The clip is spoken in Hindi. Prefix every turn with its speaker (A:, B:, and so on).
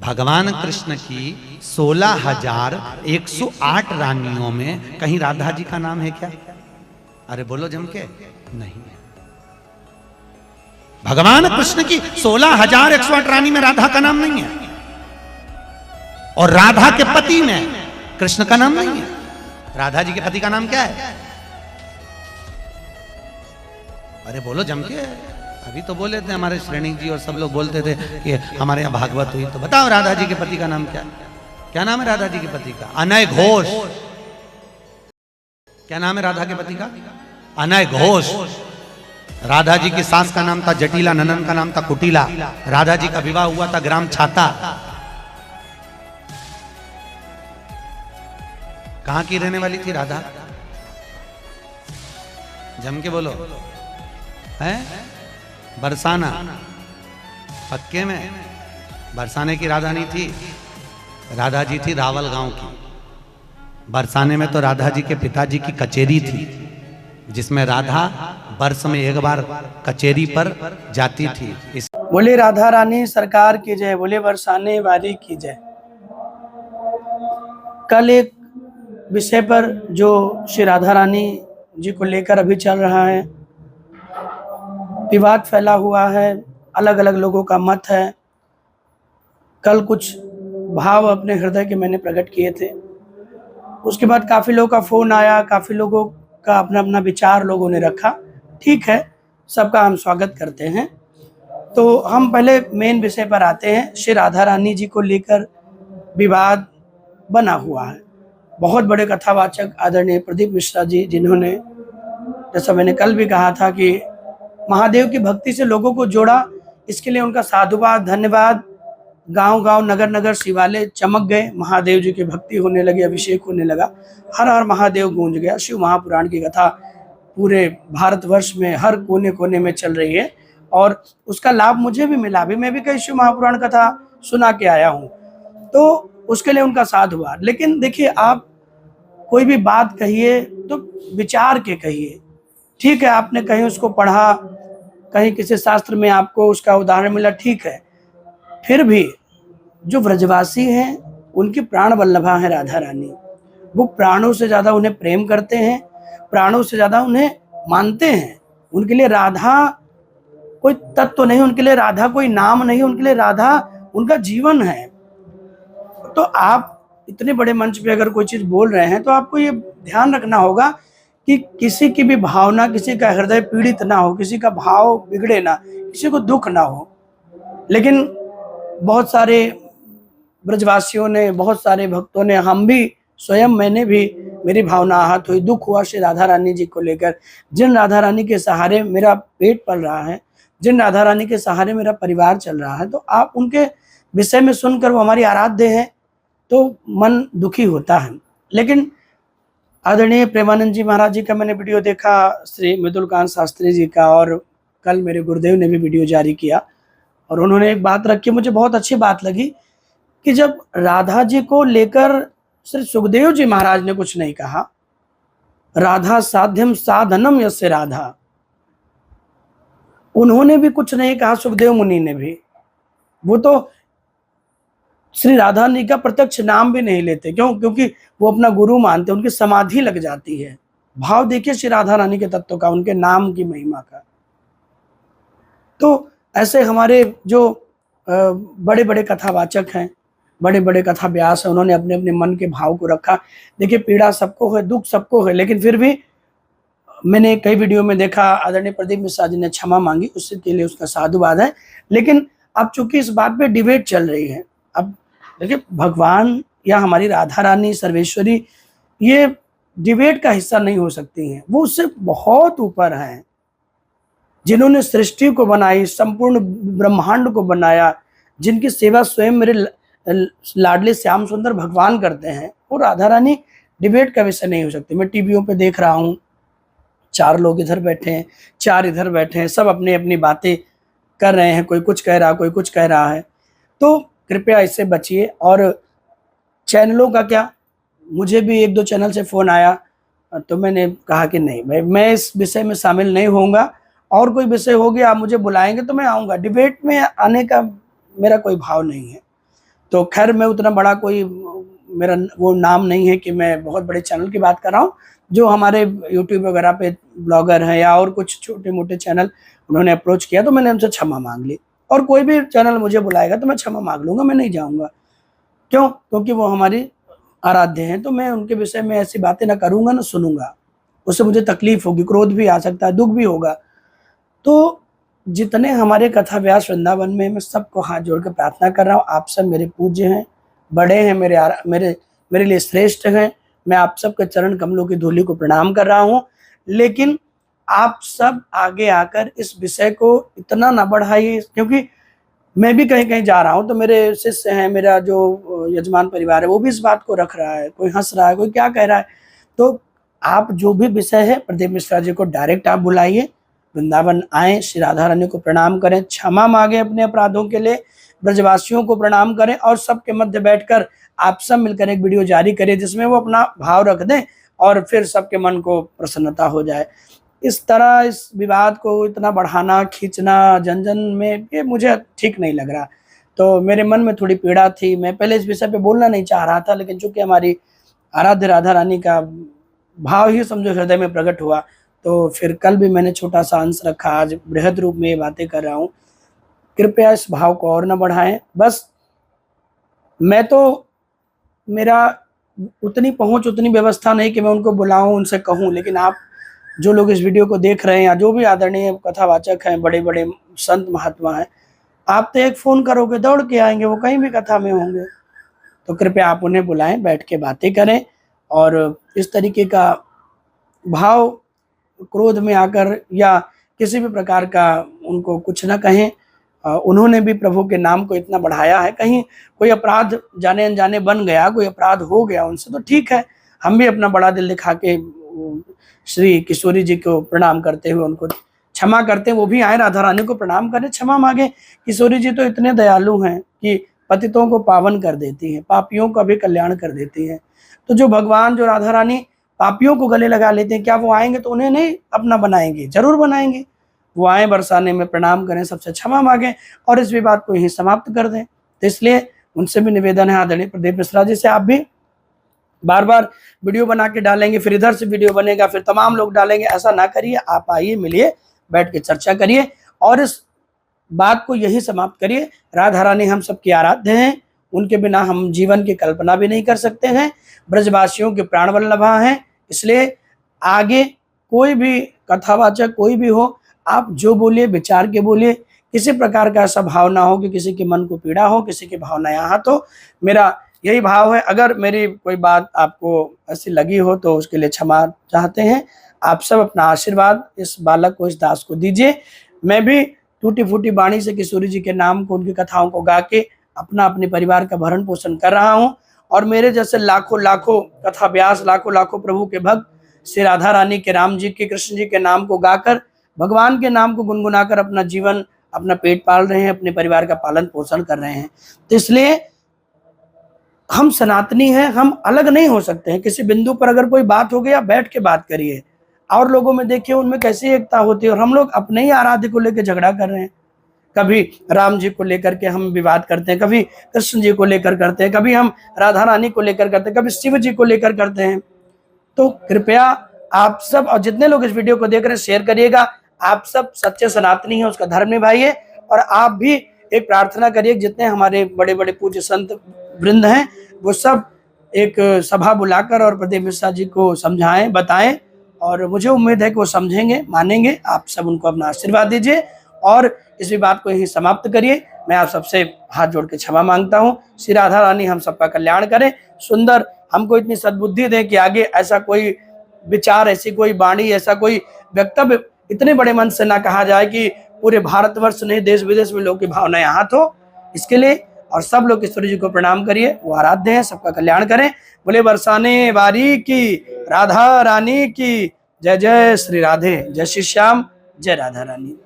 A: भगवान कृष्ण की 16,108 रानियों में कहीं राधा जी का नाम है क्या? अरे बोलो जम के, नहीं है। भगवान कृष्ण की 16,108 रानी में राधा का नाम नहीं है, और राधा के पति में कृष्ण का नाम नहीं है। राधा जी के पति का नाम क्या है? अरे बोलो जम के। अभी तो बोले थे हमारे श्रेणी जी और सब लोग बोलते थे कि हमारे यहाँ भागवत हुई, तो बताओ राधा जी के पति का नाम क्या? क्या नाम है राधा जी के पति का? अनय घोष। क्या नाम है राधा के पति का? अनय घोष। राधा जी की सास का नाम था जटिला, ननन का नाम था कुटिला। राधा जी का विवाह हुआ था ग्राम छाता। कहां की रहने वाली थी राधा? जम के बोलो। है बरसाना। पक्के में बरसाने की राधा नहीं थी, राधा जी थी रावल गांव की। बरसाने में तो राधा जी के पिताजी की कचेरी थी, जिसमें राधा वर्ष में एक बार कचेरी पर जाती थी।
B: बोले राधा रानी सरकार की जय, बोले बरसाने वाली की जय। कल एक विषय पर जो श्री राधा रानी जी को लेकर अभी चल रहा है, विवाद फैला हुआ है, अलग अलग लोगों का मत है। कल कुछ भाव अपने हृदय के मैंने प्रकट किए थे, उसके बाद काफ़ी लोगों का फ़ोन आया, काफ़ी लोगों का अपना अपना विचार लोगों ने रखा। ठीक है, सबका हम स्वागत करते हैं। तो हम पहले मेन विषय पर आते हैं। श्री राधा रानी जी को लेकर विवाद बना हुआ है। बहुत बड़े कथावाचक आदरणीय प्रदीप मिश्रा जी, जिन्होंने, जैसा मैंने कल भी कहा था, कि महादेव की भक्ति से लोगों को जोड़ा, इसके लिए उनका साधुवाद, धन्यवाद। गांव गांव, नगर नगर शिवालय चमक गए, महादेव जी की भक्ति होने लगी, अभिषेक होने लगा, हर हर महादेव गूंज गया। शिव महापुराण की कथा पूरे भारतवर्ष में हर कोने कोने में चल रही है, और उसका लाभ मुझे भी मिला। अभी मैं भी कई शिव महापुराण कथा सुना के आया हूँ, तो उसके लिए उनका साधुवाद। लेकिन देखिए, आप कोई भी बात कहिए तो विचार के कहिए। ठीक है, आपने कहीं उसको पढ़ा, कहीं किसी शास्त्र में आपको उसका उदाहरण मिला, ठीक है। फिर भी जो व्रजवासी हैं, उनकी प्राण वल्लभा है राधा रानी। वो प्राणों से ज़्यादा उन्हें प्रेम करते हैं, प्राणों से ज़्यादा उन्हें मानते हैं। उनके लिए राधा कोई तत्व नहीं, उनके लिए राधा कोई नाम नहीं, उनके लिए राधा उनका जीवन है। तो आप इतने बड़े मंच पे अगर कोई चीज़ बोल रहे हैं, तो आपको ये ध्यान रखना होगा कि किसी की भी भावना, किसी का हृदय पीड़ित ना हो, किसी का भाव बिगड़े ना, किसी को दुख ना हो। लेकिन बहुत सारे ब्रजवासियों ने, बहुत सारे भक्तों ने, हम भी स्वयं, मैंने भी, मेरी भावना आहत हुई, दुख हुआ श्री राधा रानी जी को लेकर। जिन राधा रानी के सहारे मेरा पेट पल रहा है, जिन राधा रानी के सहारे मेरा परिवार चल रहा है, तो आप उनके विषय में सुनकर, वो हमारी आराध्य है, तो मन दुखी होता है। लेकिन आदरणीय प्रेमानंद जी महाराज जी का मैंने वीडियो देखा, श्री मृदुलकांत शास्त्री जी का, और कल मेरे गुरुदेव ने भी वीडियो जारी किया, और उन्होंने एक बात रखी, मुझे बहुत अच्छी बात लगी, कि जब राधा जी को लेकर श्री सुखदेव जी महाराज ने कुछ नहीं कहा, राधा साध्यम साधनम यस्य राधा, उन्होंने भी कुछ नहीं कहा, सुखदेव मुनि ने भी। वो तो श्री राधा रानी का प्रत्यक्ष नाम भी नहीं लेते। क्यों? क्योंकि वो अपना गुरु मानते, उनकी समाधि लग जाती है। भाव देखिए श्री राधा रानी के तत्व का, उनके नाम की महिमा का। तो ऐसे हमारे जो बड़े बड़े कथावाचक हैं, बड़े बड़े कथा व्यास हैं, उन्होंने अपने अपने मन के भाव को रखा। देखिए, पीड़ा सबको है, दुख सबको है, लेकिन फिर भी मैंने कई वीडियो में देखा, आदरणीय प्रदीप मिश्रा जी ने क्षमा मांगी, उसके लिए उसका साधुवाद है। लेकिन अब चूंकि इस बात पे डिबेट चल रही है, अब देखिए, भगवान या हमारी राधा रानी सर्वेश्वरी ये डिबेट का हिस्सा नहीं हो सकती हैं। वो उससे बहुत ऊपर हैं। जिन्होंने सृष्टि को बनाई, संपूर्ण ब्रह्मांड को बनाया, जिनकी सेवा स्वयं मेरे लाडले श्याम सुंदर भगवान करते हैं, वो राधा रानी डिबेट का विषय नहीं हो सकती। मैं टीवियों पे देख रहा हूँ, 4 लोग इधर बैठे हैं, 4 इधर बैठे हैं, सब अपनी अपनी बातें कर रहे हैं, कोई कुछ कह रहा, कोई कुछ कह रहा है। तो कृपया इससे बचिए। और चैनलों का क्या, मुझे भी 1-2 चैनल से फ़ोन आया, तो मैंने कहा कि नहीं, मैं इस विषय में शामिल नहीं होऊंगा। और कोई विषय हो गया, आप मुझे बुलाएंगे तो मैं आऊँगा, डिबेट में आने का मेरा कोई भाव नहीं है। तो खैर मैं उतना बड़ा कोई मेरा वो नाम नहीं है कि मैं बहुत बड़े चैनल की बात कर रहा हूँ। जो हमारे यूट्यूब वगैरह पे ब्लॉगर हैं या और कुछ छोटे मोटे चैनल उन्होंने अप्रोच किया तो मैंने उनसे क्षमा मांग ली, और कोई भी चैनल मुझे बुलाएगा तो मैं क्षमा मांग लूँगा, मैं नहीं जाऊँगा। क्यों? क्योंकि वो हमारी आराध्य हैं, तो मैं उनके विषय में ऐसी बातें ना करूँगा ना सुनूँगा। उससे मुझे तकलीफ होगी, क्रोध भी आ सकता है, दुःख भी होगा। तो जितने हमारे कथा व्यास वृंदावन में, मैं सबको हाथ जोड़ के प्रार्थना कर रहा हूँ, आप सब मेरे पूज्य हैं, बड़े हैं, मेरे लिए श्रेष्ठ हैं। मैं आप सबके चरण कमलों की धूलि को प्रणाम कर रहा हूँ। लेकिन आप सब आगे आकर इस विषय को इतना ना बढ़ाइए, क्योंकि मैं भी कहीं-कहीं जा रहा हूँ तो मेरे शिष्य हैं, मेरा जो यजमान परिवार है वो भी इस बात को रख रहा है, कोई हँस रहा है, कोई क्या कह रहा है। तो आप जो भी विषय है प्रदीप मिश्रा जी को डायरेक्ट आप बुलाइए, वृंदावन आएँ, श्री राधा रानी को प्रणाम करें, क्षमा माँगे अपने अपराधों के लिए, ब्रजवासियों को प्रणाम करें और सबके मध्य बैठकर आप सब मिलकर एक वीडियो जारी करिए जिसमें वो अपना भाव रख दें और फिर सबके मन को प्रसन्नता हो जाए। इस तरह इस विवाद को इतना बढ़ाना, खींचना जन-जन में, ये मुझे ठीक नहीं लग रहा। तो मेरे मन में थोड़ी पीड़ा थी, मैं पहले इस विषय पे बोलना नहीं चाह रहा था, लेकिन चूँकि हमारी आराध्य राधा रानी का भाव ही समझो हृदय में प्रकट हुआ, तो फिर कल भी मैंने छोटा-सा अंश रखा, आज बृहद रूप में ये बातें कर रहा हूँ। कृपया इस भाव को और न बढ़ाएँ। बस मैं तो मेरा उतनी पहुँच, उतनी व्यवस्था नहीं कि मैं उनको बुलाऊँ, उनसे कहूँ, लेकिन आप जो लोग इस वीडियो को देख रहे हैं या जो भी आदरणीय कथावाचक हैं, बड़े-बड़े संत महात्मा हैं, आप तो एक फ़ोन करोगे दौड़ के आएँगे, वो कहीं भी कथा में होंगे। तो कृपया आप उन्हें बुलाएँ, बैठ के बातें करें और इस तरीके का भाव क्रोध में आकर या किसी भी प्रकार का उनको कुछ न कहें। उन्होंने भी प्रभु के नाम को इतना बढ़ाया है, कहीं कोई अपराध जाने-अनजाने बन गया, कोई अपराध हो गया उनसे तो ठीक है, हम भी अपना बड़ा दिल दिखा के श्री किशोरी जी को प्रणाम करते हुए उनको क्षमा करते हैं, वो भी आए राधा रानी को प्रणाम करें, क्षमा मांगे। किशोरी जी तो इतने दयालु हैं कि पतितों को पावन कर देती हैं, पापियों का भी कल्याण कर देती हैं। तो जो भगवान, जो राधा रानी पापियों को गले लगा लेते हैं, क्या वो आएंगे तो उन्हें नहीं अपना बनाएंगे? जरूर बनाएंगे। वो आए बरसाने में, प्रणाम करें, सबसे क्षमा मांगें और इस विवाद को यहीं समाप्त कर दें। तो इसलिए उनसे भी निवेदन है आदरणीय प्रदीप मिश्रा जी से, आप भी बार-बार वीडियो बना के डालेंगे, फिर इधर से वीडियो बनेगा, फिर तमाम लोग डालेंगे, ऐसा ना करिए। आप आइए, मिलिए, बैठ के चर्चा करिए और इस बात को यही समाप्त करिए। राधा रानी हम सबकी आराध्य हैं, उनके बिना हम जीवन की कल्पना भी नहीं कर सकते हैं। ब्रजवासियों के प्राण वल्लभा हैं, इसलिए आगे कोई भी कथावाचक कोई भी हो, आप जो बोलिए विचार के बोलिए, किसी प्रकार का ऐसा भाव ना हो कि किसी के मन को पीड़ा हो, किसी की भावनाएं आहत हो। मेरा यही भाव है। अगर मेरी कोई बात आपको ऐसी लगी हो तो उसके लिए क्षमा चाहते हैं। आप सब अपना आशीर्वाद इस बालक को, इस दास को दीजिए। मैं भी टूटी फूटी वाणी से किशोरी जी के नाम को, उनकी कथाओं को गा के अपने परिवार का भरण पोषण कर रहा हूँ और मेरे जैसे लाखों लाखों कथा व्यास, लाखों लाखों प्रभु के भक्त श्री राधा रानी के, राम जी के, कृष्ण जी के नाम को गाकर, भगवान के नाम को गुनगुनाकर अपना जीवन, अपना पेट पाल रहे हैं, अपने परिवार का पालन पोषण कर रहे हैं। तो इसलिए हम सनातनी हैं, हम अलग नहीं हो सकते हैं। किसी बिंदु पर अगर कोई बात हो गया, बैठ के बात करिए और लोगों में देखिए उनमें कैसी एकता होती है। और हम लोग अपने ही आराध्य को लेकर झगड़ा कर रहे हैं। कभी राम जी को लेकर के हम विवाद करते हैं, कभी कृष्ण जी को लेकर करते हैं, कभी हम राधा रानी को लेकर करते हैं, कभी शिव जी को लेकर करते हैं। तो कृपया आप सब और जितने लोग इस वीडियो को देख रहे हैं शेयर करिएगा। आप सब सच्चे सनातनी हैं, उसका धर्म निभाइए और आप भी एक प्रार्थना करिए, जितने हमारे बड़े बड़े पूज्य संत वृंद हैं वो सब एक सभा बुलाकर और प्रदीप मिश्रा जी को समझाएं, बताएं और मुझे उम्मीद है कि वो समझेंगे, मानेंगे। आप सब उनको अपना आशीर्वाद दीजिए और इस विवाद को यहीं समाप्त करिए। मैं आप सबसे हाथ जोड़ के क्षमा मांगता हूँ। श्री राधा रानी हम सबका कल्याण करें, सुंदर हमको इतनी सद्बुद्धि दें कि आगे ऐसा कोई विचार, ऐसी कोई वाणी, ऐसा कोई वक्तव्य इतने बड़े मन से ना कहा जाए कि पूरे भारतवर्ष नहीं, देश विदेश में लोगों की भावनाएं आहत हो। इसके लिए और सब लोग किशोरी जी को प्रणाम करिए, वो आराध्य हैं, सबका कल्याण करें। बोले बरसाने वारी की, राधा रानी की जय। जय श्री राधे, जय श्री श्याम, जय राधा रानी।